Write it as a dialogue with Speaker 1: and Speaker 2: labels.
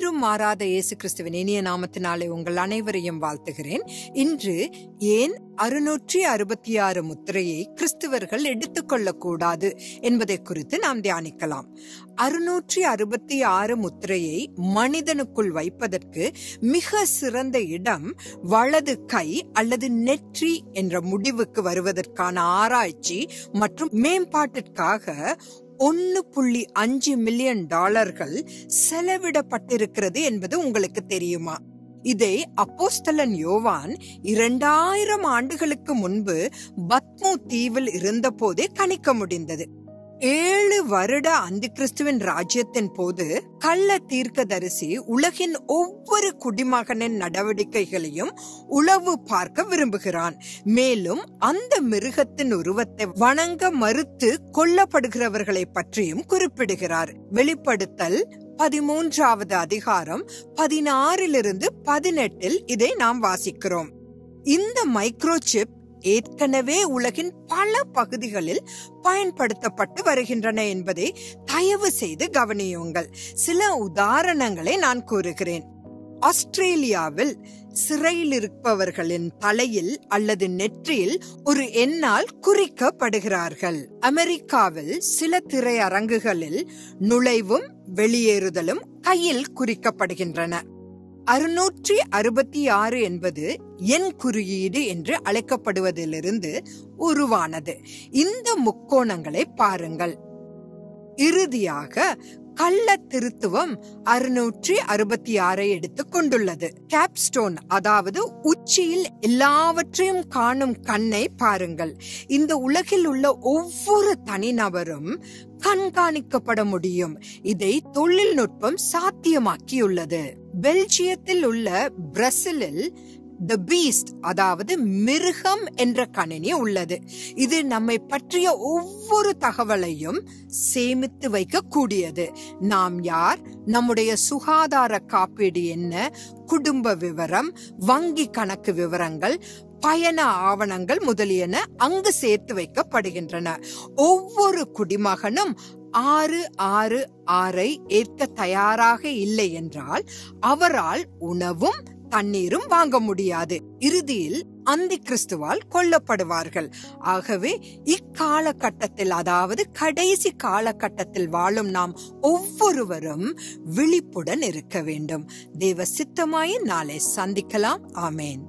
Speaker 1: என்றும் மாறாத இயேசு கிறிஸ்துவின் இனிய நாமத்தினாலே உங்கள் அனைவரையும் வாழ்த்துகிறேன். இன்று ஏன் 666 முத்திரையை கிறிஸ்தவர்கள் எடுத்துக்கொள்ளக்கூடாது என்பதை குறித்து நாம் தியானிக்கலாம். 666 முத்திரையை மனிதனுக்குள் வைப்பதற்கு மிக சிறந்த இடம் வலது கை அல்லது நெற்றி என்ற முடிவுக்கு வருவதற்கான ஆராய்ச்சி மற்றும் மேம்பாட்டிற்காக $1.5 மில்லியன் செலவிடப்பட்டிருக்கிறது என்பது உங்களுக்கு தெரியுமா? இதை அப்போஸ்தலன் யோவான் 2000 ஆண்டுகளுக்கு முன்பு பத்மோ தீவில் இருந்த போதே கணிக்க முடிந்தது. 7 வருட அந்தி கிறிஸ்துவின் ராஜ்யத்தின் போது கள்ள தீர்க்கதரிசி உலகின் ஒவ்வொரு குடிமகனின் நடவடிக்கைகளையும் உளவு பார்க்க விரும்புகிறான். மேலும் அந்த மிருகத்தின் உருவத்தை வணங்க மறுத்து கொல்லப்படுகிறவர்களை பற்றியும் குறிப்பிடுகிறார். வெளிப்படுத்தல் 13வது அதிகாரம் 16-18 இதை நாம் வாசிக்கிறோம். இந்த மைக்ரோசிப் ஏற்கனவே உலகின் பல பகுதிகளில் பயன்படுத்தப்பட்டு வருகின்றன என்பதை தயவு செய்து கவனியுங்கள். சில உதாரணங்களை நான் கூறுகிறேன். ஆஸ்திரேலியாவில் சிறையில் இருப்பவர்களின் தலையில் அல்லது நெற்றியில் ஒரு எண்ணால் குறிக்கப்படுகிறார்கள். அமெரிக்காவில் சில திரையரங்குகளில் நுழைவும் வெளியேறுதலும் கையில் குறிக்கப்படுகின்றன. 666 என்பது எண் குறியீடு என்று அழைக்கப்படுவதிலிருந்து உருவானது. இந்த முக்கோணங்களை பாருங்கள். இறுதியாக கள்ள திருத்துவம் 666 எடுத்துக் கொண்டுள்ளது. கேப்ஸ்டோன், அதாவது உச்சியில் எல்லாவற்றையும் காணும் கண்ணை பாருங்கள். இந்த உலகில் உள்ள ஒவ்வொரு தனிநபரும் கண்காணிக்கப்பட முடியும். இதை தொழில்நுட்பம் சாத்தியமாக்கியுள்ளது. பெல்ஜியத்தில் உள்ள பிரசிலில் தி பீஸ்ட், அதாவது மிருகம் என்ற கணினி உள்ளது. இது நம்மை பற்றிய ஒவ்வொரு தகவலையும் சேமித்து வைக்க கூடியது. நாம் யார், நம்முடைய சுகாதார காப்பீடு என்ன, குடும்ப விவரம், வங்கி கணக்கு விவரங்கள், பயண ஆவணங்கள் முதலியன அங்கு சேர்த்து வைக்கப்படுகின்றன. ஒவ்வொரு குடிமகனும் 666 ஏற்க தயாராக இல்லை என்றால் அவரால் உணவும் தண்ணீரும் வாங்க முடியாது. இறுதியில் அந்தி கிறிஸ்துவால் கொல்லப்படுவார்கள். ஆகவே இக்காலகட்டத்தில், அதாவது கடைசி காலகட்டத்தில் வாழும் நாம் ஒவ்வொருவரும் விழிப்புடன் இருக்க வேண்டும். தேவ சித்தமாய் நாளை சந்திக்கலாம். ஆமேன்.